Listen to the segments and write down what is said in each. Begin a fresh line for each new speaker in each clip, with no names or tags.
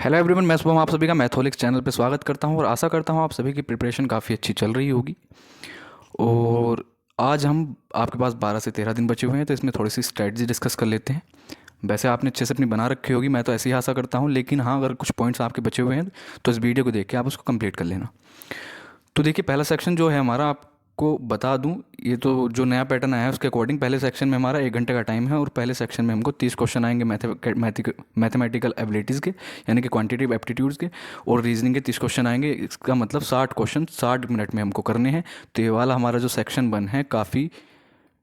Hello everyone, मैं शुभम आप सभी का मैथोलिक्स चैनल पे स्वागत करता हूं और आशा करता हूं आप सभी की प्रिपरेशन काफ़ी अच्छी चल रही होगी। और आज हम आपके पास 12 से 13 दिन बचे हुए हैं, तो इसमें थोड़ी सी स्ट्रेटजी डिस्कस कर लेते हैं। वैसे आपने अच्छे से अपनी बना रखी होगी, मैं तो ऐसी ही आशा करता हूं, लेकिन हाँ, अगर कुछ पॉइंट्स आपके बचे हुए हैं तो इस वीडियो को देख के आप उसको कंप्लीट कर लेना। तो देखिए, पहला सेक्शन जो है हमारा, आपको बता दूं, ये तो जो नया पैटर्न आया है उसके अकॉर्डिंग पहले सेक्शन में हमारा 1 घंटे का टाइम है और पहले सेक्शन में हमको 30 क्वेश्चन आएंगे मैथमेटिकल एबिलिटीज़ के, यानी कि क्वांटिटेटिव एप्टीट्यूड्स के। और रीजनिंग के 30 क्वेश्चन आएंगे। इसका मतलब 60 क्वेश्चन 60 मिनट में हमको करने हैं। तो ये वाला हमारा जो सेक्शन 1 है काफ़ी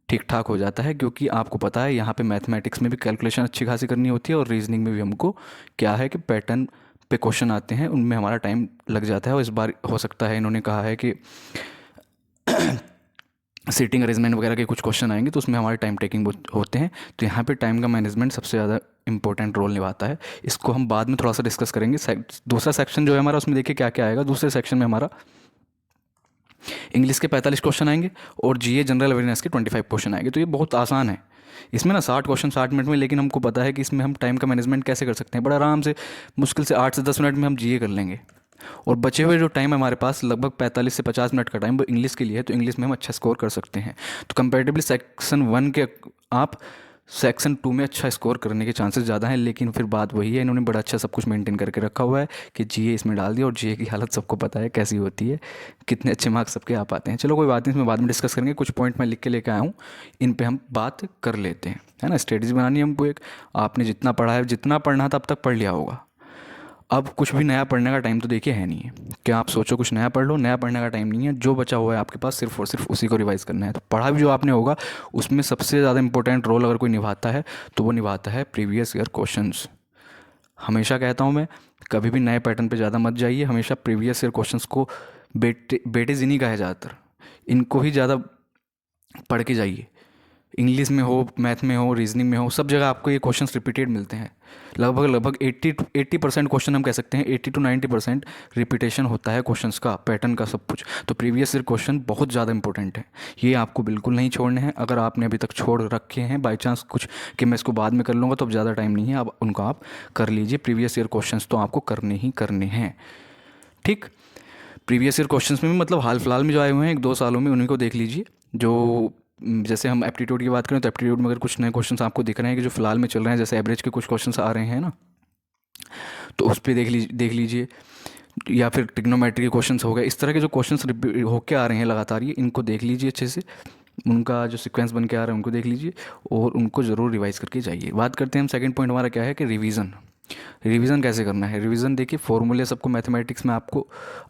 ठीक ठाक हो जाता है, क्योंकि आपको पता है यहाँ पे मैथमेटिक्स में भी कैलकुलेशन अच्छी खासी करनी होती है और रीजनिंग में भी हमको क्या है कि पैटर्न पे क्वेश्चन आते हैं, उनमें हमारा टाइम लग जाता है। और इस बार हो सकता है इन्होंने कहा है कि सीटिंग अरेंजमेंट वगैरह के कुछ क्वेश्चन आएंगे, तो उसमें हमारे टाइम टेकिंग होते हैं। तो यहाँ पे टाइम का मैनेजमेंट सबसे ज़्यादा इंपॉर्टेंट रोल निभाता है। इसको हम बाद में थोड़ा सा डिस्कस करेंगे। दूसरा सेक्शन जो है हमारा, उसमें देखिए क्या क्या आएगा। दूसरे सेक्शन में हमारा इंग्लिश के 45 क्वेश्चन आएंगे और जीए जनरल अवेयरनेस के 25 क्वेश्चन आएंगे। तो ये बहुत आसान है। इसमें ना 60 क्वेश्चन 60 मिनट में, लेकिन हमको पता है कि इसमें हम टाइम का मैनेजमेंट कैसे कर सकते हैं। बड़ा आराम से, मुश्किल से 8 से 10 मिनट में हम जीए कर लेंगे। और बचे हुए जो टाइम है हमारे पास, लगभग 45 से 50 मिनट का टाइम, वो इंग्लिश के लिए है। तो इंग्लिश में हम अच्छा स्कोर कर सकते हैं। तो कंपेरेटिवली सेक्शन 1 के आप सेक्शन 2 में अच्छा स्कोर करने के चांसेस ज़्यादा हैं। लेकिन फिर बात वही है, इन्होंने बड़ा अच्छा सब कुछ मेंटेन करके रखा हुआ है कि जीए इसमें डाल दिया, और जीए की हालत सबको पता है कैसी होती है, कितने अच्छे मार्क्स सबके आ पाते हैं। चलो कोई बात नहीं, इसमें बाद में डिस्कस करेंगे। कुछ पॉइंट मैं लिख के लेके आया हूँ, इन पे हम बात कर लेते हैं, है ना। स्ट्रेटजी बनानी है हमको एक। आपने जितना पढ़ा है, जितना पढ़ना था अब तक पढ़ लिया होगा। अब कुछ भी नया पढ़ने का टाइम तो देखिए है नहीं है। क्या आप सोचो कुछ नया पढ़ लो? नया पढ़ने का टाइम नहीं है। जो बचा हुआ है आपके पास, सिर्फ और सिर्फ उसी को रिवाइज करना है। तो पढ़ा भी जो आपने होगा, उसमें सबसे ज़्यादा इंपॉर्टेंट रोल अगर कोई निभाता है तो वो निभाता है प्रीवियस ईयर क्वेश्चंस। हमेशा कहता हूँ मैं, कभी भी नए पैटर्न पे ज़्यादा मत जाइए। हमेशा प्रीवियस ईयर क्वेश्चंस को बेटे बेटे जिन्हीं का है ज़्यादातर, इनको ही ज़्यादा पढ़ के जाइए। इंग्लिश में हो, मैथ में हो, रीजनिंग में हो, सब जगह आपको ये क्वेश्चंस रिपीटेड मिलते हैं। लगभग लगभग 80% क्वेश्चन, हम कह सकते हैं 80 to 90% रिपीटेशन होता है क्वेश्चंस का, पैटर्न का, सब कुछ। तो प्रीवियस ईयर क्वेश्चन बहुत ज़्यादा इंपॉर्टेंट है। ये आपको बिल्कुल नहीं छोड़ने हैं। अगर आपने अभी तक छोड़ रखे हैं बाई चांस कुछ कि मैं इसको बाद में कर लूँगा, तो अब ज़्यादा टाइम नहीं है, अब उनको आप कर लीजिए। प्रीवियस ईयर क्वेश्चन तो आपको करने ही करने हैं, ठीक। प्रीवियस ईयर क्वेश्चंस में भी मतलब हाल फिलहाल में जो आए हुए हैं 1-2 सालों में, उन्हीं को देख लीजिए। जो जैसे हम एप्टीट्यूड की बात करें, तो एप्टीट्यूड में अगर कुछ नए क्वेश्चंस आपको दिख रहे हैं कि जो फिलहाल में चल रहे हैं, जैसे एवरेज के कुछ क्वेश्चंस आ रहे हैं ना, तो उस पर देख लीजिए। या फिर ट्रिग्नोमेट्री के क्वेश्चंस हो गए, इस तरह के जो क्वेश्चंस होके आ रहे हैं लगातार, ये इनको देख लीजिए अच्छे से। उनका जो सीक्वेंस बन के आ रहा है उनको देख लीजिए और उनको ज़रूर रिवाइज करके जाइए। बात करते हैं हम, सेकंड पॉइंट हमारा क्या है कि रिवीजन। रिवीजन कैसे करना है? रिवीजन देखिए, फॉर्मूले सबको मैथमेटिक्स में आपको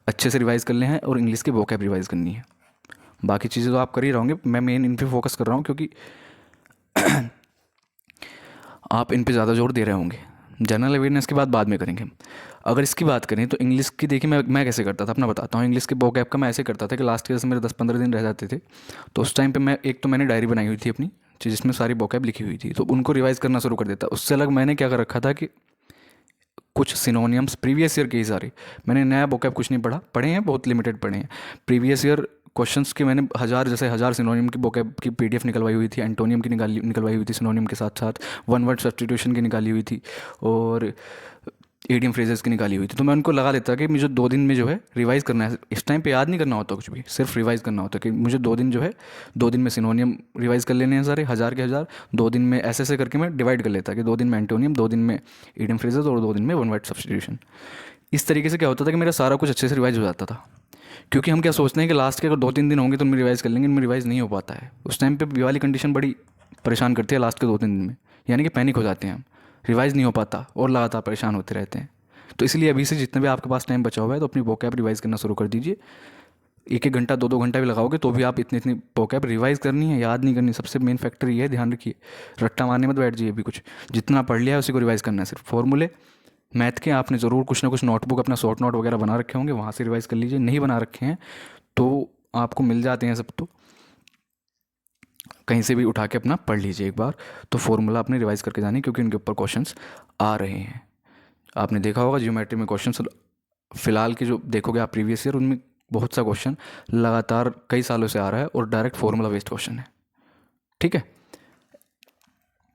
अच्छे से रिवाइज करने हैं और इंग्लिश के वोकैब रिवाइज करनी है। बाकी चीज़ें तो आप कर ही रहोगे, मैं मेन इन पे फोकस कर रहा हूँ, क्योंकि आप इन पे ज़्यादा जोर दे रहे होंगे। जनरल अवेयरनेस की बात बाद में करेंगे। अगर इसकी बात करें तो इंग्लिश की देखिए, मैं कैसे करता था अपना बताता हूँ। इंग्लिश के वोकैब का मैं ऐसे करता था कि लास्ट ईयर से मेरे 10-15 दिन रह जाते थे, तो उस टाइम पे मैंने डायरी बनाई हुई थी अपनी, जिसमें सारी वोकैब लिखी हुई थी, तो उनको रिवाइज करना शुरू कर देता। उससे अलग मैंने क्या कर रखा था कि कुछ सिनोनियम्स प्रीवियस ईयर के ही सारे, मैंने नया वोकैब कुछ नहीं पढ़ा, पढ़े हैं बहुत लिमिटेड पढ़े हैं। प्रीवियस ईयर क्वेश्चंस के मैंने हज़ार सिनोनियम की वोकैब की पीडीएफ निकलवाई हुई थी, एंटोनियम की निकलवाई हुई थी, सिनोनियम के साथ साथ वन वर्ड सब्स्टिट्यूशन की निकाली हुई थी, और एडियम फ्रेजेस की निकाली हुई थी। तो मैं उनको लगा देता कि मुझे 2 दिन में जो है रिवाइज करना है। इस टाइम पे याद नहीं करना होता कुछ भी, सिर्फ रिवाइज करना होता कि मुझे 2 दिन जो है, 2 दिन में सिनोनियम रिवाइज कर लेने हैं सारे, हज़ार के हज़ार। 2 दिन में ऐसे ऐसे करके मैं डिवाइड कर लेता कि 2 दिन में एंटोनियम, 2 दिन में एडियम फ्रेजेस, और 2 दिन में वन वर्ड सब्स्टिट्यूशन। इस तरीके से क्या होता था कि मेरा सारा कुछ अच्छे से रिवाइज हो जाता था। क्योंकि हम क्या सोचते हैं कि लास्ट के अगर 2-3 दिन होंगे तो उनमें रिवाइज कर लेंगे, इनमें रिवाइज नहीं हो पाता है। उस टाइम पे ये वाली कंडीशन बड़ी परेशान करती है लास्ट के 2-3 दिन में, यानी कि पैनिक हो जाते हैं हम, रिवाइज नहीं हो पाता और लगातार परेशान होते रहते हैं। तो इसलिए अभी से जितने भी आपके पास टाइम बचा हुआ है, तो अपनी वोकैब रिवाइज करना शुरू कर दीजिए। 1-1 घंटा 2-2 घंटा भी लगाओगे तो भी आप इतनी इतनी वोकैब रिवाइज करनी है, याद नहीं करनी। सबसे मेन फैक्टर ये है, ध्यान रखिए, रट्टा मारने मत बैठ जाइए। अभी कुछ जितना पढ़ लिया है उसी को रिवाइज करना है। सिर्फ फॉर्मूले मैथ के आपने ज़रूर कुछ ना कुछ नोटबुक, अपना शॉर्ट नोट वगैरह बना रखे होंगे, वहाँ से रिवाइज कर लीजिए। नहीं बना रखे हैं तो आपको मिल जाते हैं सब, तो कहीं से भी उठा के अपना पढ़ लीजिए एक बार। तो फॉर्मूला आपने रिवाइज करके जानी, क्योंकि इनके ऊपर क्वेश्चंस आ रहे हैं। आपने देखा होगा जियोमेट्री में क्वेश्चंस फिलहाल के जो देखोगे आप प्रीवियस ईयर, उनमें बहुत सा क्वेश्चन लगातार कई सालों से आ रहा है और डायरेक्ट फॉर्मूला बेस्ड क्वेश्चन है, ठीक है।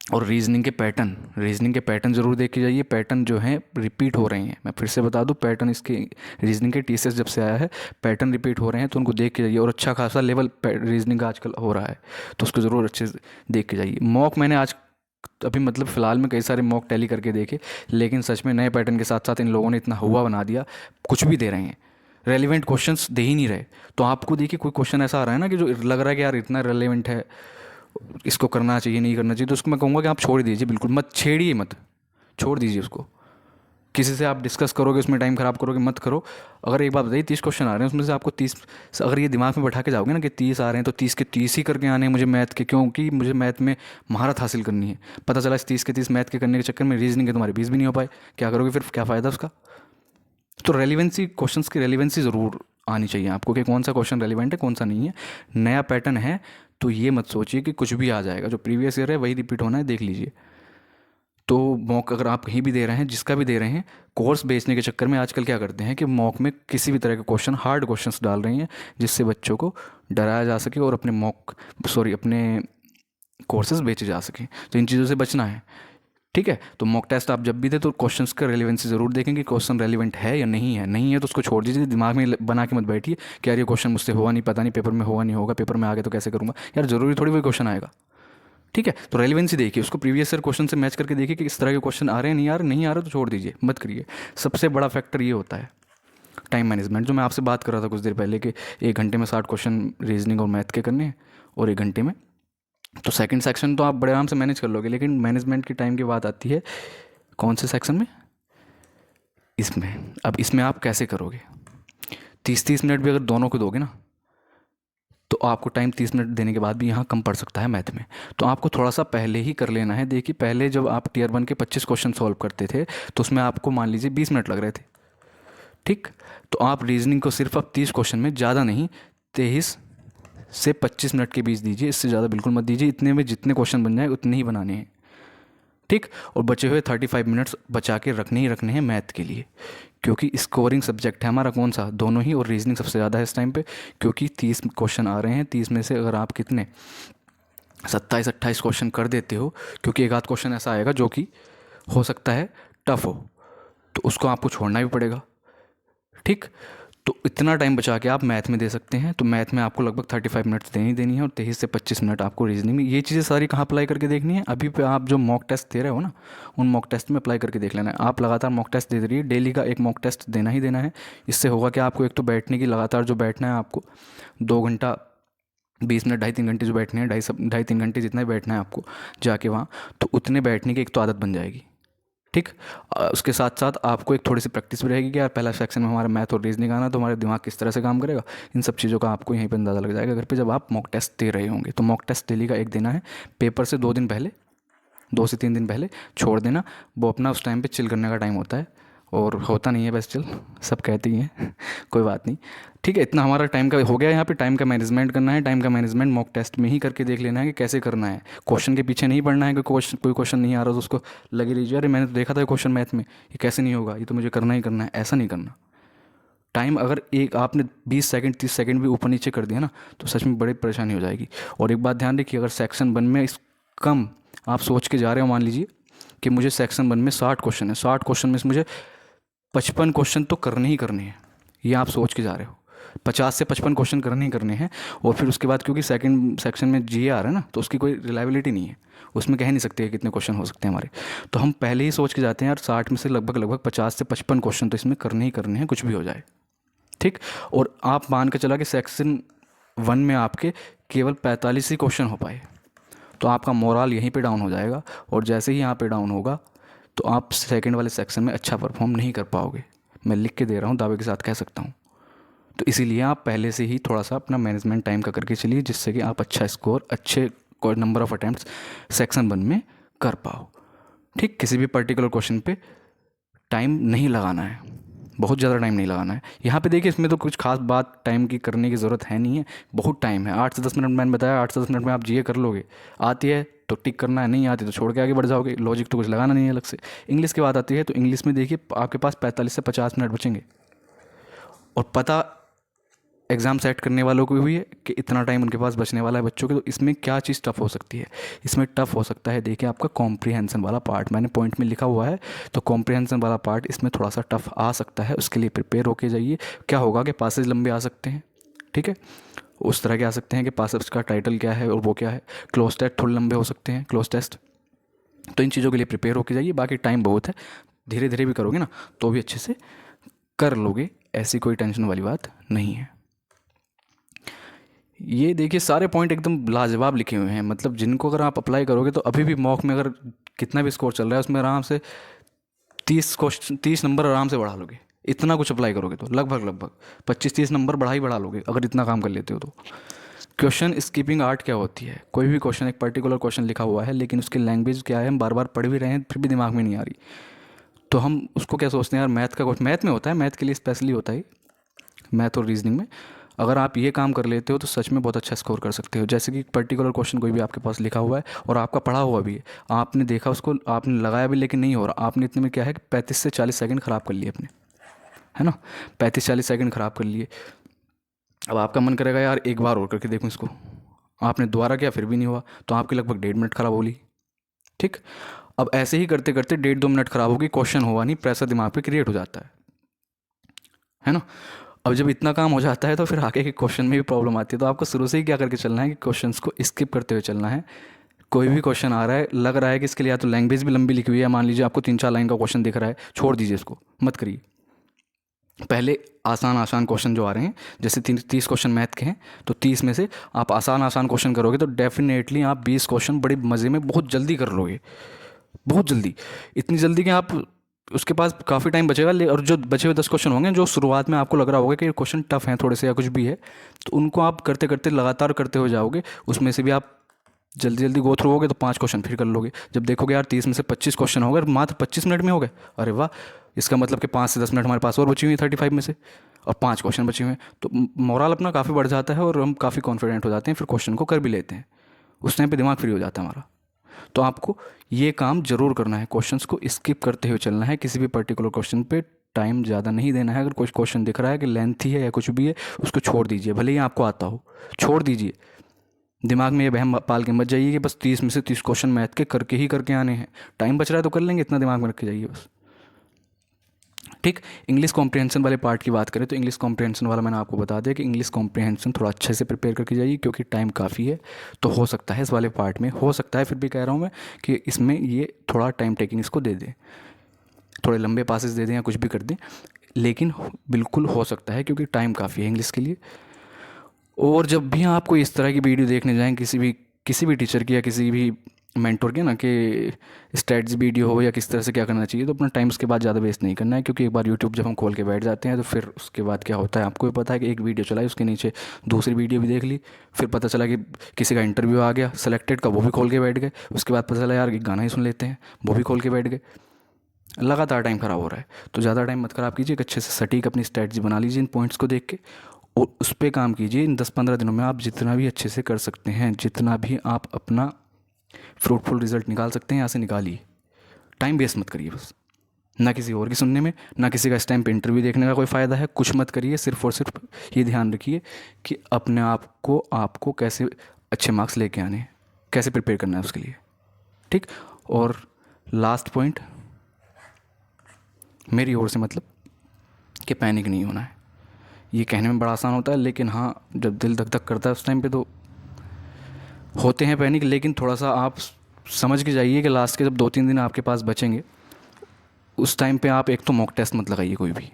और रीजनिंग के पैटर्न ज़रूर देख के जाइए। पैटर्न जो हैं रिपीट हो रहे हैं, मैं फिर से बता दूं, पैटर्न इसके रीजनिंग के टीसीएस जब से आया है पैटर्न रिपीट हो रहे हैं, तो उनको देख के जाइए। और अच्छा खासा लेवल रीजनिंग का आजकल हो रहा है, तो उसको ज़रूर अच्छे से देख के जाइए। मॉक मैंने आज अभी मतलब फ़िलहाल में कई सारे मॉक टैली करके देखे, लेकिन सच में नए पैटर्न के साथ साथ इन लोगों ने इतना हुआ बना दिया, कुछ भी दे रहे हैं, रेलिवेंट क्वेश्चंस दे ही नहीं रहे। तो आपको देखिए कोई क्वेश्चन ऐसा आ रहा है ना कि जो लग रहा है कि यार इतना रेलिवेंट है, इसको करना चाहिए नहीं करना चाहिए, तो उसको मैं कहूँगा कि आप छोड़ दीजिए, बिल्कुल मत छेड़िए, मत छोड़ दीजिए उसको। किसी से आप डिस्कस करोगे उसमें टाइम ख़राब करोगे, मत करो। अगर एक बात बताइए, 30 क्वेश्चन आ रहे हैं, उसमें से आपको 30, अगर ये दिमाग में बैठा के जाओगे ना कि 30 आ रहे हैं तो 30 के 30 ही करके आने हैं मुझे मैथ के, क्योंकि मुझे मैथ में महारत हासिल करनी है। पता चला इस 30 के 30 मैथ के करने के चक्कर में रीजनिंग के तुम्हारे 20 भी नहीं हो पाए, क्या करोगे फिर, क्या फ़ायदा उसका। तो रेलिवेंसी, क्वेश्चंस की रेलिवेंसी ज़रूर आनी चाहिए आपको कि कौन सा क्वेश्चन रेलिवेंट है कौन सा नहीं है। नया पैटर्न है तो ये मत सोचिए कि कुछ भी आ जाएगा, जो प्रीवियस ईयर है वही रिपीट होना है, देख लीजिए। तो मॉक अगर आप कहीं भी दे रहे हैं, जिसका भी दे रहे हैं, कोर्स बेचने के चक्कर में आजकल क्या करते हैं कि मॉक में किसी भी तरह के क्वेश्चन, हार्ड क्वेश्चंस डाल रहे हैं, जिससे बच्चों को डराया जा सके और अपने कोर्सेज बेचे जा सकें। तो इन चीज़ों से बचना है, ठीक है। तो मॉक टेस्ट आप जब भी दे तो क्वेश्चंस का रेलिवेंसी ज़रूर देखेंगे, क्वेश्चन रेलिवेंट है या नहीं है। नहीं है तो उसको छोड़ दीजिए, दिमाग में बना के मत बैठिए कि यार ये क्वेश्चन मुझसे होगा नहीं, पता नहीं पेपर में होगा नहीं होगा, पेपर में आ गया तो कैसे करूँगा। यार ज़रूरी थोड़ी वही क्वेश्चन आएगा, ठीक है। तो रेलिवेंसी देखिए, उसको प्रीवियस ईयर क्वेश्चन से मैच करके देखिए कि इस तरह के क्वेश्चन आ रहे हैं, नहीं आ रहे, नहीं आ रहे तो छोड़ दीजिए, मत करिए। सबसे बड़ा फैक्टर ये होता है टाइम मैनेजमेंट, जो मैं आपसे बात कर रहा था कुछ देर पहले कि 1 घंटे में 60 क्वेश्चन रीजनिंग और मैथ के करने हैं और 1 घंटे में। तो सेकंड सेक्शन तो आप बड़े आराम से मैनेज कर लोगे, लेकिन मैनेजमेंट की टाइम की बात आती है कौन से सेक्शन में, इसमें। अब इसमें आप कैसे करोगे, 30-30 मिनट भी अगर दोनों को दोगे ना, तो आपको टाइम 30 मिनट देने के बाद भी यहाँ कम पड़ सकता है मैथ में। तो आपको थोड़ा सा पहले ही कर लेना है। देखिए पहले जब आप टीयर 1 के 25 क्वेश्चन सॉल्व करते थे तो उसमें आपको मान लीजिए 20 मिनट लग रहे थे, ठीक। तो आप रीजनिंग को सिर्फ अब 30 क्वेश्चन में, ज़्यादा नहीं, 23 से 25 मिनट के बीच दीजिए, इससे ज़्यादा बिल्कुल मत दीजिए। इतने में जितने क्वेश्चन बन जाए उतने ही बनाने हैं, ठीक। और बचे हुए 35 मिनट्स बचा के रखने ही रखने हैं मैथ के लिए, क्योंकि स्कोरिंग सब्जेक्ट है हमारा कौन सा, दोनों ही। और रीजनिंग सबसे ज़्यादा है इस टाइम पे, क्योंकि 30 क्वेश्चन आ रहे हैं, 30 में से अगर आप कितने 27-28 क्वेश्चन कर देते हो, क्योंकि एक आध क्वेश्चन ऐसा आएगा जो कि हो सकता है टफ हो, तो उसको आपको छोड़ना भी पड़ेगा, ठीक। तो इतना टाइम बचा के आप मैथ में दे सकते हैं। तो मैथ में आपको लगभग 35 मिनट्स देनी देनी है, और 23 से 25 मिनट आपको रीजनिंग में। ये चीज़ें सारी कहाँ अप्लाई करके देखनी है, अभी पे आप जो मॉक टेस्ट दे रहे हो ना, उन मॉक टेस्ट में अप्लाई करके देख लेना है। आप लगातार मॉक टेस्ट दे रही है, डेली का एक मॉक टेस्ट देना ही देना है। इससे होगा कि आपको एक तो बैठने की लगातार जो बैठना है आपको 2 घंटा 20 मिनट, 2.5-3 घंटे जो बैठने हैं, 2.5-3 घंटे जितना ही बैठना है आपको जाके वहाँ, तो उतने बैठने की एक तो आदत बन जाएगी, ठीक। उसके साथ साथ आपको एक थोड़ी सी प्रैक्टिस भी रहेगी कि यार पहला सेक्शन में हमारा मैथ और रीजनिंग आना, तो हमारा दिमाग किस तरह से काम करेगा। इन सब चीज़ों का आपको यहीं पर अंदाज़ा लग जाएगा घर पे जब आप मॉक टेस्ट दे रहे होंगे। तो मॉक टेस्ट डेली का एक देना है, पेपर से 2 दिन पहले, 2 से 3 दिन पहले छोड़ देना। वो अपना उस टाइम पे चिल करने का टाइम होता है, और होता नहीं है बस चिल, सब कहते ही हैं कोई बात नहीं, ठीक है। इतना हमारा टाइम का हो गया, यहाँ पे टाइम का मैनेजमेंट करना है। टाइम का मैनेजमेंट मॉक टेस्ट में ही करके देख लेना है कि कैसे करना है। क्वेश्चन के पीछे नहीं पढ़ना है कि कोई क्वेश्चन नहीं आ रहा तो उसको लगे लीजिए अरे मैंने तो देखा था क्वेश्चन मैथ में, ये कैसे नहीं होगा, ये तो मुझे करना ही करना है, ऐसा नहीं करना। टाइम अगर एक आपने 20 सेकंड 30 सेकंड भी ऊपर नीचे कर दिया ना, तो सच में बड़ी परेशानी हो जाएगी। और एक बात ध्यान रखिए, अगर सेक्शन 1 में इस कम आप सोच के जा रहे हो, मान लीजिए कि मुझे सेक्शन 1 में 60 क्वेश्चन है, 60 क्वेश्चन में से मुझे 55 क्वेश्चन तो करने ही करने हैं, ये आप सोच के जा रहे हो, 50 से 55 क्वेश्चन करने ही करने हैं। और फिर उसके बाद क्योंकि सेकंड सेक्शन में जीए आ रहा है ना, तो उसकी कोई रिलायबिलिटी नहीं है, उसमें कह नहीं सकते कि कितने क्वेश्चन हो सकते हैं हमारे। तो हम पहले ही सोच के जाते हैं यार 60 में से लगभग लगभग 50 से 55 क्वेश्चन तो इसमें करने ही करने हैं, कुछ भी हो जाए, ठीक। और आप मान के चला कि सेक्शन 1 में आपके केवल 45 ही क्वेश्चन हो पाए, तो आपका मोरल यहीं पे डाउन हो जाएगा। और जैसे ही यहाँ पे डाउन होगा तो आप सेकंड वाले सेक्शन में अच्छा परफॉर्म नहीं कर पाओगे, मैं लिख के दे रहा हूँ, दावे के साथ कह सकता हूँ। तो इसीलिए आप पहले से ही थोड़ा सा अपना मैनेजमेंट टाइम का करके चलिए, जिससे कि आप अच्छा स्कोर, अच्छे नंबर ऑफ अटैम्प्ट्स सेक्शन 1 में कर पाओ, ठीक। किसी भी पर्टिकुलर क्वेश्चन पे टाइम नहीं लगाना है, बहुत ज़्यादा टाइम नहीं लगाना है। यहाँ पे देखिए इसमें तो कुछ खास बात टाइम की करने की ज़रूरत है नहीं है, बहुत टाइम है। 8 से 10 मिनट मैंने बताया, 8 से 10 मिनट में आप जीए कर लोगे। आती है तो टिक करना है, नहीं आती तो छोड़ के आगे बढ़ जाओगे, लॉजिक तो कुछ लगाना नहीं है अलग से। इंग्लिश की बात आती है तो इंग्लिश में देखिए आपके पास 45 से 50 मिनट बचेंगे। और पता एग्ज़ाम सेट करने वालों को भी है कि इतना टाइम उनके पास बचने वाला है बच्चों के, तो इसमें क्या चीज़ टफ़ हो सकती है? इसमें टफ़ हो सकता है, देखिए आपका कॉम्प्रिहेंसन वाला पार्ट, मैंने पॉइंट में लिखा हुआ है, तो कॉम्प्रिहेंसन वाला पार्ट इसमें थोड़ा सा टफ़ आ सकता है, उसके लिए प्रिपेयर होके जाइए। क्या होगा कि पासेज लंबे आ सकते हैं, ठीक है, उस तरह के आ सकते हैं कि पासेज का टाइटल क्या है और वो क्या है। क्लोज टेस्ट थोड़े लंबे हो सकते हैं, क्लोज टेस्ट, तो इन चीज़ों के लिए प्रिपेयर होके जाइए। बाकी टाइम बहुत है, धीरे धीरे भी करोगे ना तो भी अच्छे से कर लोगे, ऐसी कोई टेंशन वाली बात नहीं है। ये देखिए सारे पॉइंट एकदम लाजवाब लिखे हुए हैं, मतलब जिनको अगर आप अप्लाई करोगे तो अभी भी मॉक में अगर कितना भी स्कोर चल रहा है उसमें आराम से 30 नंबर आराम से बढ़ा लोगे, इतना कुछ अप्लाई करोगे तो लगभग 25-30 नंबर बढ़ा लोगे अगर इतना काम कर लेते हो तो। क्वेश्चन स्कीपिंग आर्ट क्या होती है? कोई भी क्वेश्चन, एक पर्टिकुलर क्वेश्चन लिखा हुआ है लेकिन उसकी लैंग्वेज क्या है, हम बार बार पढ़ भी रहे हैं फिर भी दिमाग में नहीं आ रही, तो हम उसको क्या सोचते हैं यार मैथ का क्वेश्चन, मैथ में होता है, मैथ के लिए स्पेशली होता है, मैथ और रीजनिंग में अगर आप ये काम कर लेते हो तो सच में बहुत अच्छा स्कोर कर सकते हो। जैसे कि पर्टिकुलर क्वेश्चन कोई भी आपके पास लिखा हुआ है और आपका पढ़ा हुआ भी है, आपने देखा उसको, आपने लगाया भी लेकिन नहीं हो रहा, आपने इतने में क्या है कि 35 से 40 सेकंड ख़राब कर लिए अपने, है ना, 35-40 सेकंड ख़राब कर लिए। अब आपका मन करेगा यार एक बार और करके देखूँ इसको, आपने दोबारा किया फिर भी नहीं हुआ, तो आपकी लगभग 1.5 मिनट ख़राब होली, ठीक। अब ऐसे ही करते करते 1.5-2 मिनट ख़राब होगी, क्वेश्चन हुआ नहीं, प्रेशर दिमाग पे क्रिएट हो जाता है ना। अब जब इतना काम हो जाता है तो फिर आगे के क्वेश्चन में भी प्रॉब्लम आती है, तो आपको शुरू से ही क्या करके चलना है कि क्वेश्चंस को स्किप करते हुए चलना है। कोई भी क्वेश्चन आ रहा है, लग रहा है कि इसके लिए या तो लैंग्वेज भी लंबी लिखी हुई है, मान लीजिए आपको 3-4 लाइन का क्वेश्चन दिख रहा है, छोड़ दीजिए इसको, मत करिए। पहले आसान आसान क्वेश्चन जो आ रहे हैं, जैसे 30 क्वेश्चन मैथ के हैं, तो 30 में से आप आसान आसान क्वेश्चन करोगे तो डेफिनेटली आप 20 क्वेश्चन बड़े मज़े में बहुत जल्दी कर लोगे, बहुत जल्दी, इतनी जल्दी कि आप उसके पास काफ़ी टाइम बचेगा। और जो बचे हुए 10 क्वेश्चन होंगे जो शुरुआत में आपको लग रहा होगा कि क्वेश्चन टफ हैं थोड़े से या कुछ भी है, तो उनको आप करते करते लगातार करते हो जाओगे, उसमें से भी आप जल्दी जल्दी गो थ्रू होगे तो 5 क्वेश्चन फिर कर लोगे। जब देखोगे यार 30 में से 25 क्वेश्चन हो गए मात्र 25 मिनट में हो गए, अरे वाह, इसका मतलब कि 5 से 10 मिनट हमारे पास और बची हुई है 35 में से, और 5 क्वेश्चन बचे हुए हैं, तो मोरल अपना काफ़ी बढ़ जाता है और हम काफ़ी कॉन्फिडेंट हो जाते हैं, फिर क्वेश्चन को कर भी लेते हैं, उस टाइम पे दिमाग फ्री हो जाता है हमारा। तो आपको ये काम ज़रूर करना है, क्वेश्चंस को स्किप करते हुए चलना है, किसी भी पर्टिकुलर क्वेश्चन पे टाइम ज़्यादा नहीं देना है। अगर कोई क्वेश्चन दिख रहा है कि लेंथी है या कुछ भी है, उसको छोड़ दीजिए, भले ही आपको आता हो, छोड़ दीजिए। दिमाग में ये वहम पाल के मत जाइए कि बस 30 में से 30 क्वेश्चन मैथ के करके आने हैं, टाइम बच रहा है तो कर लेंगे, इतना दिमाग में रख के जाइए बस, ठीक। इंग्लिश कॉम्प्रिहेंशन वाले पार्ट की बात करें तो इंग्लिश कॉम्प्रिहेंशन वाला मैंने आपको बता दिया कि इंग्लिश कॉम्प्रिहेंशन थोड़ा अच्छे से प्रिपेयर करके जाइए, क्योंकि टाइम काफ़ी है, तो हो सकता है इस वाले पार्ट में, हो सकता है, फिर भी कह रहा हूँ मैं कि इसमें ये थोड़ा टाइम टेकिंग इसको दे दें, थोड़े लंबे पासेस दे दें या कुछ भी कर दें, लेकिन बिल्कुल हो सकता है क्योंकि टाइम काफ़ी है इंग्लिश के लिए। और जब भी आप कोई इस तरह की वीडियो देखने जाएँ किसी भी टीचर की या किसी भी मेंटोर के ना, कि स्ट्रेटजी वीडियो हो या किस तरह से क्या करना चाहिए, तो अपना टाइम उसके बाद ज़्यादा वेस्ट नहीं करना है, क्योंकि एक बार यूट्यूब जब हम खोल के बैठ जाते हैं तो फिर उसके बाद क्या होता है आपको भी पता है कि एक वीडियो चलाई उसके नीचे दूसरी वीडियो भी देख ली, फिर पता चला कि किसी का इंटरव्यू आ गया सेलेक्टेड का, वो भी खोल के बैठ गए, उसके बाद पता चला यार एक गाना ही सुन लेते हैं, वो भी खोल के बैठ गए, लगातार टाइम ख़राब हो रहा है। तो ज़्यादा टाइम मत ख़राब कीजिए, एक अच्छे से सटीक अपनी स्ट्रेटजी बना लीजिए इन पॉइंट्स को देख के, और उस पर काम कीजिए। इन 10-15 दिनों में आप जितना भी अच्छे से कर सकते हैं, जितना भी आप अपना फ्रूटफुल रिजल्ट निकाल सकते हैं यहाँ से निकालिए, टाइम वेस्ट मत करिए बस, ना किसी और की सुनने में, ना किसी का इस टाइम पे इंटरव्यू देखने का कोई फ़ायदा है, कुछ मत करिए, सिर्फ और सिर्फ ये ध्यान रखिए कि अपने आपको कैसे अच्छे मार्क्स लेके आने हैं, कैसे प्रिपेयर करना है उसके लिए, ठीक। और लास्ट पॉइंट मेरी ओर से, मतलब कि पैनिक नहीं होना है। ये कहने में बड़ा आसान होता है, लेकिन हाँ जब दिल धक धक करता है उस टाइम पे तो होते हैं पैनिक, लेकिन थोड़ा सा आप समझ के जाइए कि लास्ट के जब 2-3 दिन आपके पास बचेंगे उस टाइम पे आप एक तो मॉक टेस्ट मत लगाइए, कोई भी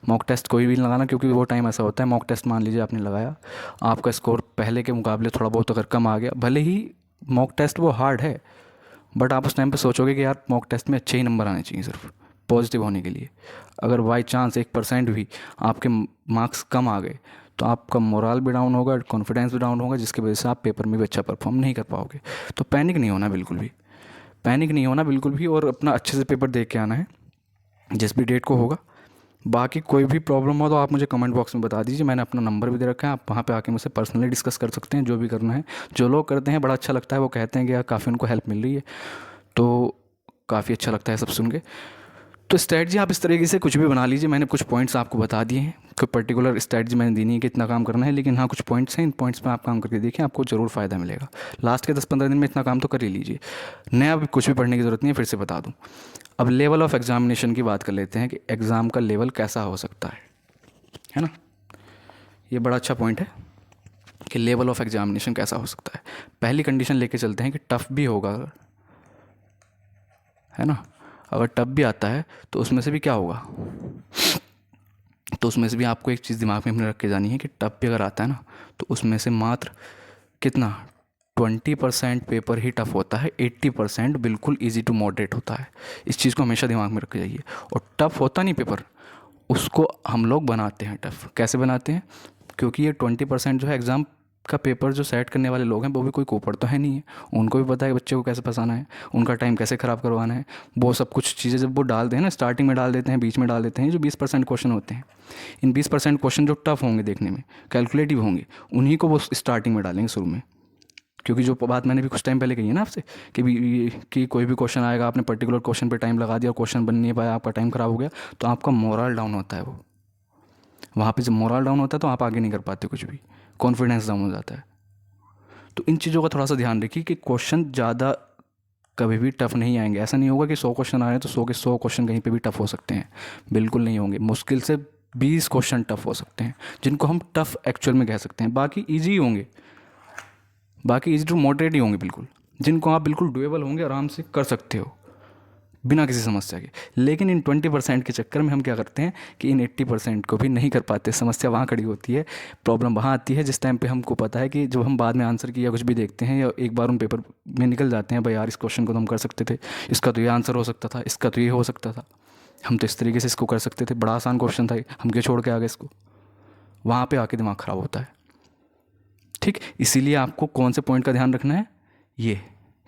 मॉक टेस्ट कोई भी लगाना, क्योंकि वो टाइम ऐसा होता है, मॉक टेस्ट मान लीजिए आपने लगाया, आपका स्कोर पहले के मुकाबले थोड़ा बहुत अगर कम आ गया, भले ही मॉक टेस्ट वो हार्ड है, बट आप उस टाइम पे सोचोगे कि यार मॉक टेस्ट में अच्छे ही नंबर आने चाहिए सिर्फ पॉजिटिव होने के लिए। अगर बाई चांस 1% भी आपके मार्क्स कम आ गए तो आपका मोरल भी डाउन होगा, कॉन्फिडेंस भी डाउन होगा, जिसकी वजह से आप पेपर में भी अच्छा परफॉर्म नहीं कर पाओगे। तो पैनिक नहीं होना बिल्कुल भी, पैनिक नहीं होना बिल्कुल भी, और अपना अच्छे से पेपर देख के आना है जिस भी डेट को होगा। बाकी कोई भी प्रॉब्लम हो तो आप मुझे कमेंट बॉक्स में बता दीजिए, मैंने अपना नंबर भी दे रखा है, आप वहाँ पे आके मुझसे पर्सनली डिस्कस कर सकते हैं, जो भी करना है। जो लोग करते हैं बड़ा अच्छा लगता है, वो कहते हैं कि यार काफ़ी उनको हेल्प मिल रही है, तो काफ़ी अच्छा लगता है सब सुन के। तो स्ट्रैटेजी आप इस तरीके से कुछ भी बना लीजिए। मैंने कुछ पॉइंट्स आपको बता दिए हैं, कोई पर्टिकुलर स्ट्रैटेजी मैंने दी नहीं है कि इतना काम करना है, लेकिन हाँ कुछ पॉइंट्स हैं, इन पॉइंट्स पे आप काम करके देखिए, आपको ज़रूर फ़ायदा मिलेगा। लास्ट के 10-15 दिन में इतना काम तो कर ही लीजिए। नया भी कुछ भी पढ़ने की ज़रूरत नहीं है, फिर से बता दूँ। अब लेवल ऑफ एग्जामिनेशन की बात कर लेते हैं कि एग्ज़ाम का लेवल कैसा हो सकता है ना। ये बड़ा अच्छा पॉइंट है कि लेवल ऑफ एग्जामिनेशन कैसा हो सकता है। पहली कंडीशन लेके चलते हैं कि टफ़ भी होगा, है ना। अगर टफ भी आता है तो उसमें से भी क्या होगा, तो उसमें से भी आपको एक चीज़ दिमाग में अपने रख के जानी है कि टफ भी अगर आता है ना तो उसमें से मात्र कितना 20% पेपर ही टफ होता है, 80% बिल्कुल इजी टू मॉडरेट होता है। इस चीज़ को हमेशा दिमाग में रख के जाइए। और टफ होता नहीं पेपर, उसको हम लोग बनाते हैं टफ। कैसे बनाते हैं, क्योंकि ये 20% जो है एग्ज़ाम का पेपर जो सेट करने वाले लोग हैं वो भी कोई कोपर तो है नहीं है, उनको भी पता है बच्चे को कैसे फंसाना है, उनका टाइम कैसे ख़राब करवाना है। वो सब कुछ चीज़ें जब वो डालते हैं ना, स्टार्टिंग में डाल देते हैं, बीच में डाल देते हैं, जो 20% क्वेश्चन होते हैं, इन 20% क्वेश्चन जो टफ होंगे देखने में, कैलकुलेटिव होंगे, उन्हीं को वो स्टार्टिंग में डालेंगे शुरू में। क्योंकि जो बात मैंने भी कुछ टाइम पहले कही है ना आपसे कि कोई भी क्वेश्चन आएगा, आपने पर्टिकुलर क्वेश्चन पे टाइम लगा दिया, क्वेश्चन बन नहीं पाया, आपका टाइम ख़राब हो गया, तो आपका मोरल डाउन होता है। वो वहाँ पे जब मोरल डाउन होता है तो आप आगे नहीं कर पाते कुछ भी, कॉन्फिडेंस डाउन हो जाता है। तो इन चीज़ों का थोड़ा सा ध्यान रखिए कि क्वेश्चन ज़्यादा कभी भी टफ नहीं आएंगे। ऐसा नहीं होगा कि 100 क्वेश्चन आ रहे हैं तो 100 के 100 क्वेश्चन कहीं पे भी टफ हो सकते हैं, बिल्कुल नहीं होंगे। मुश्किल से 20 क्वेश्चन टफ हो सकते हैं, जिनको हम टफ एक्चुअल में कह सकते हैं। बाकी ईजी होंगे, बाकी ईजी टू मॉडरेट ही होंगे बिल्कुल, जिनको आप बिल्कुल डुएबल होंगे, आराम से कर सकते हो बिना किसी समस्या के। लेकिन इन 20% के चक्कर में हम क्या करते हैं कि इन 80% को भी नहीं कर पाते। समस्या वहाँ खड़ी होती है, प्रॉब्लम वहाँ आती है जिस टाइम पे हमको पता है कि जब हम बाद में आंसर किया कुछ भी देखते हैं या एक बार उन पेपर में निकल जाते हैं, भाई यार इस क्वेश्चन को तो हम कर सकते थे, इसका तो ये आंसर हो सकता था, इसका तो ये हो सकता था, हम तो इस तरीके से इसको कर सकते थे, बड़ा आसान क्वेश्चन था, हम क्यों छोड़ के आ गए इसको। वहाँ पर आके दिमाग ख़राब होता है। ठीक, इसीलिए आपको कौन से पॉइंट का ध्यान रखना है, ये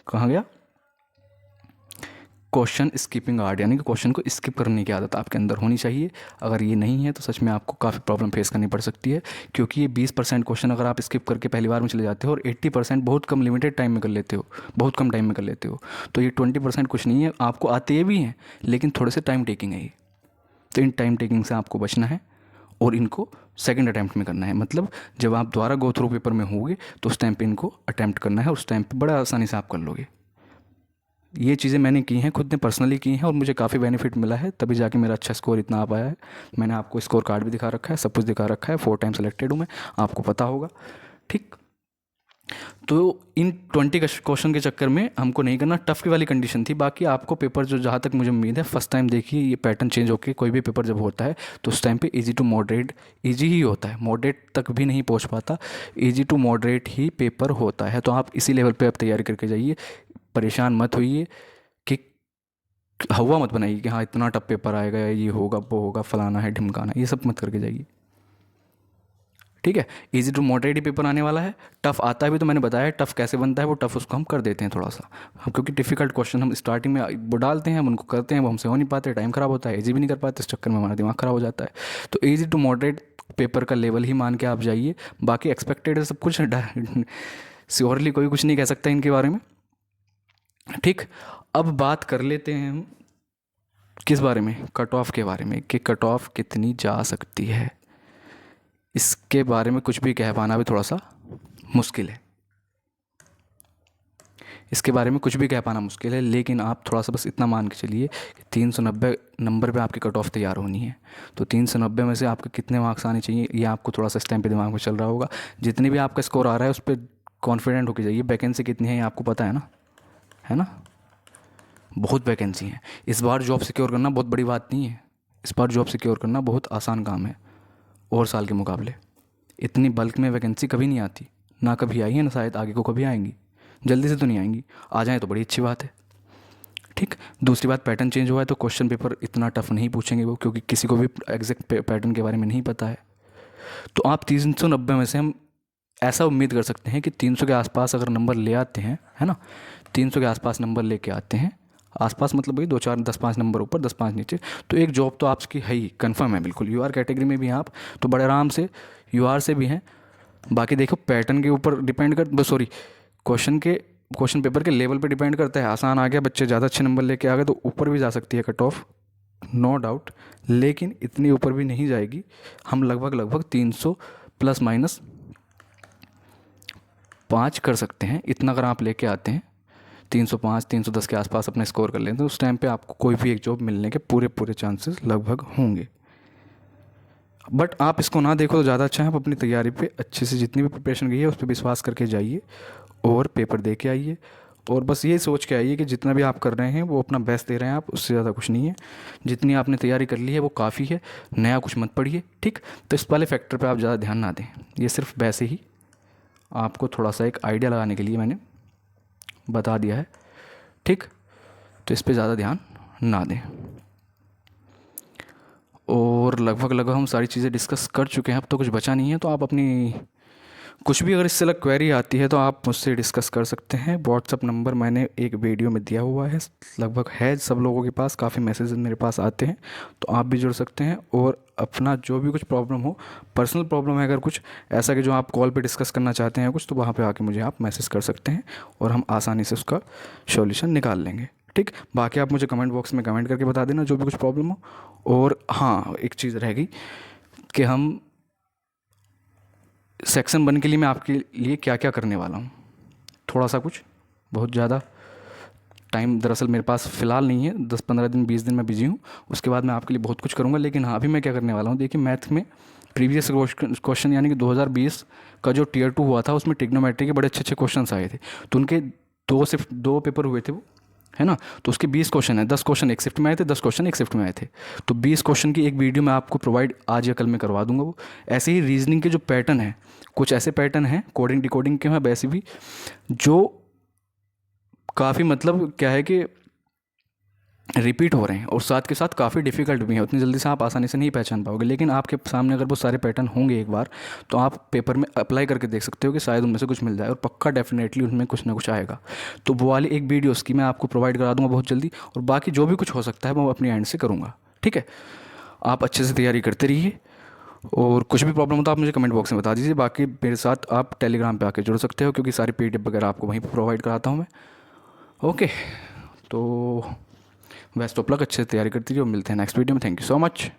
कहाँ गया, क्वेश्चन स्किपिंग आर्ट, यानी कि क्वेश्चन को स्किप करने की आदत आपके अंदर होनी चाहिए। अगर ये नहीं है तो सच में आपको काफ़ी प्रॉब्लम फेस करनी पड़ सकती है, क्योंकि ये 20% क्वेश्चन अगर आप स्किप करके पहली बार में चले जाते हो और 80% बहुत कम लिमिटेड टाइम में कर लेते हो, बहुत कम टाइम में कर लेते हो, तो ये 20% कुछ नहीं है। आपको आते भी हैं लेकिन थोड़े से टाइम टेकिंग है ये। तो इन टाइम टेकिंग से आपको बचना है और इनको सेकंड अटैम्प्ट में करना है। मतलब जब आप दोबारा गो थ्रू पेपर में होगे तो उस टाइम पे इनको अटैम्प्ट करना है, उस टाइम पे बड़ा आसानी से आप कर लोगे। ये चीज़ें मैंने की हैं, खुद ने पर्सनली की हैं और मुझे काफ़ी बेनिफिट मिला है, तभी जाके मेरा अच्छा स्कोर इतना आ पाया है। मैंने आपको स्कोर कार्ड भी दिखा रखा है, सब कुछ दिखा रखा है, 4 टाइम सेलेक्टेड हूँ मैं, आपको पता होगा। ठीक, तो इन 20 क्वेश्चन के चक्कर में हमको नहीं करना। टफ की वाली कंडीशन थी। बाकी आपको पेपर जो, जहाँ तक मुझे उम्मीद है, फर्स्ट टाइम देखिए ये पैटर्न चेंज होकर कोई भी पेपर जब होता है तो उस टाइम पे इजी टू मॉडरेट, इजी ही होता है, मॉडरेट तक भी नहीं पहुँच पाता, इजी टू मॉडरेट ही पेपर होता है। तो आप इसी लेवल पर आप तैयारी करके जाइए, परेशान मत होइए कि हवा मत बनाइए कि हाँ इतना टफ पेपर आएगा या ये होगा वो होगा, फलाना है ढिमकाना, ये सब मत करके जाइए। ठीक है, इजी टू मॉडरेट ही पेपर आने वाला है। टफ आता है भी तो मैंने बताया टफ कैसे बनता है, वो टफ उसको हम कर देते हैं थोड़ा सा हम, क्योंकि डिफिकल्ट क्वेश्चन हम स्टार्टिंग में वो डालते हैं, हम उनको करते हैं, वो हमसे हो नहीं पाते, टाइम ख़राब होता है, इजी भी नहीं कर पाते, इस चक्कर में हमारा दिमाग ख़राब हो जाता है। तो इजी टू मॉडरेट पेपर का लेवल ही मान के आप जाइए। बाकी एक्सपेक्टेड है सब कुछ, श्योरली कोई कुछ नहीं कह सकता इनके बारे में। ठीक, अब बात कर लेते हैं हम किस बारे में, कट ऑफ के बारे में, कि कट ऑफ कितनी जा सकती है। इसके बारे में कुछ भी कह पाना भी थोड़ा सा मुश्किल है, इसके बारे में कुछ भी कह पाना मुश्किल है, लेकिन आप थोड़ा सा बस इतना मान के चलिए कि 390 नंबर पे आपकी कट ऑफ तैयार होनी है। तो 390 में से आपके कितने मार्क्स आने चाहिए ये आपको थोड़ा सा इस टाइम पे दिमाग में चल रहा होगा। जितनी भी आपका स्कोर आ रहा है उस पर कॉन्फिडेंट होकर जाइए। वैकेंसी कितनी है ये आपको पता है ना, है ना, बहुत वैकेंसी है। इस बार जॉब सिक्योर करना बहुत बड़ी बात नहीं है, इस बार जॉब सिक्योर करना बहुत आसान काम है और साल के मुकाबले। इतनी बल्क में वैकेंसी कभी नहीं आती, ना कभी आई है ना शायद आगे को कभी आएंगी, जल्दी से तो नहीं आएंगी, आ जाए तो बड़ी अच्छी बात है। ठीक, दूसरी बात पैटर्न चेंज हुआ है तो क्वेश्चन पेपर इतना टफ नहीं पूछेंगे वो, क्योंकि किसी को भी एग्जैक्ट पैटर्न के बारे में नहीं पता है। तो आप 390 में से हम ऐसा उम्मीद कर सकते हैं कि 300 के आसपास अगर नंबर ले आते हैं, है ना, 300 के आसपास नंबर लेके आते हैं, आसपास मतलब वही 2-4 10-5 नंबर ऊपर 10-5 नीचे, तो एक जॉब तो आपकी है ही, कंफर्म है बिल्कुल। यूआर कैटेगरी में भी हैं आप तो बड़े आराम से, यूआर से भी हैं। बाकी देखो पैटर्न के ऊपर डिपेंड कर, सॉरी क्वेश्चन पेपर के लेवल पे डिपेंड करता है। आसान आ गया, बच्चे ज़्यादा अच्छे नंबर लेके आ गए तो ऊपर भी जा सकती है कट ऑफ, नो डाउट, लेकिन इतनी ऊपर भी नहीं जाएगी। हम लगभग 300 प्लस माइनस 5 कर सकते हैं। इतना अगर आप लेके आते हैं 305 310 के आसपास अपना स्कोर कर लें तो उस टाइम पे आपको कोई भी एक जॉब मिलने के पूरे पूरे चांसेस लगभग होंगे। बट आप इसको ना देखो तो ज़्यादा अच्छा है। आप अपनी तैयारी पे अच्छे से जितनी भी प्रिपरेशन गई है उस पर विश्वास करके जाइए और पेपर दे के आइए, और बस ये सोच के आइए कि जितना भी आप कर रहे हैं वो अपना बेस्ट दे रहे हैं आप, उससे ज़्यादा कुछ नहीं है। जितनी आपने तैयारी कर ली है वो काफ़ी है, नया कुछ मत पढ़िए, ठीक। तो इस वाले फैक्टर पे आप ज़्यादा ध्यान ना दें। ये सिर्फ वैसे ही आपको थोड़ा सा एक आइडिया लगाने के लिए मैंने बता दिया है, ठीक। तो इस पे ज़्यादा ध्यान ना दें। और लगभग हम सारी चीज़ें डिस्कस कर चुके हैं, अब तो कुछ बचा नहीं है। तो आप अपनी कुछ भी अगर इससे अलग क्वेरी आती है तो आप मुझसे डिस्कस कर सकते हैं। व्हाट्सअप नंबर मैंने एक वीडियो में दिया हुआ है, लगभग है सब लोगों के पास, काफ़ी मैसेज मेरे पास आते हैं, तो आप भी जुड़ सकते हैं। और अपना जो भी कुछ प्रॉब्लम हो, पर्सनल प्रॉब्लम है अगर कुछ ऐसा कि जो आप कॉल पे डिस्कस करना चाहते हैं कुछ, तो वहाँ पे आके मुझे आप मैसेज कर सकते हैं और हम आसानी से उसका सॉल्यूशन निकाल लेंगे, ठीक। बाकी आप मुझे कमेंट बॉक्स में कमेंट करके बता देना जो भी कुछ प्रॉब्लम हो। और हाँ, एक चीज़ रहेगी कि हम सेक्शन 1 के लिए मैं आपके लिए क्या क्या करने वाला हूँ, थोड़ा सा कुछ, बहुत ज़्यादा टाइम दरअसल मेरे पास फ़िलहाल नहीं है, 10-15 दिन 20 दिन मैं बिजी हूँ। उसके बाद मैं आपके लिए बहुत कुछ करूँगा। लेकिन हाँ, अभी मैं क्या करने वाला हूँ, देखिए मैथ में प्रीवियस क्वेश्चन यानी कि 2020 का जो टियर 2 हुआ था उसमें ट्रिग्नोमेट्री के बड़े अच्छे अच्छे क्वेश्चन आए थे। तो उनके सिर्फ 2 पेपर हुए थे वो, है ना। तो उसके 20 क्वेश्चन है, 10 क्वेश्चन एक शिफ्ट में आए थे, 10 क्वेश्चन एक शिफ्ट में आए थे। तो 20 क्वेश्चन की एक वीडियो मैं आपको प्रोवाइड आज या कल में करवा दूंगा। वो ऐसे ही रीजनिंग के जो पैटर्न है, कुछ ऐसे पैटर्न हैं कोडिंग डिकोडिंग के हैं वैसे भी, जो काफ़ी मतलब क्या है कि रिपीट हो रहे हैं और साथ के साथ काफ़ी डिफ़िकल्ट भी हैं। उतनी जल्दी से आप आसानी से नहीं पहचान पाओगे, लेकिन आपके सामने अगर वो सारे पैटर्न होंगे एक बार, तो आप पेपर में अप्लाई करके देख सकते हो कि शायद उनमें से कुछ मिल जाए, और पक्का डेफिनेटली उनमें कुछ ना कुछ आएगा। तो वो वाली एक वीडियो उसकी मैं आपको प्रोवाइड करा दूंगा बहुत जल्दी, और बाकी जो भी कुछ हो सकता है मैं अपनी एंड से करूँगा, ठीक है। आप अच्छे से तैयारी करते रहिए, और कुछ भी प्रॉब्लम हो तो आप मुझे कमेंट बॉक्स में बता दीजिए। बाकी मेरे साथ आप टेलीग्राम पे आके जुड़ सकते हो, क्योंकि सारी PDF वगैरह आपको वहीं पर प्रोवाइड कराता हूँ मैं। ओके, तो बेस्ट ऑफ लक, अच्छे से तैयारी करती रहिए और मिलते हैं नेक्स्ट वीडियो में। Thank you so much.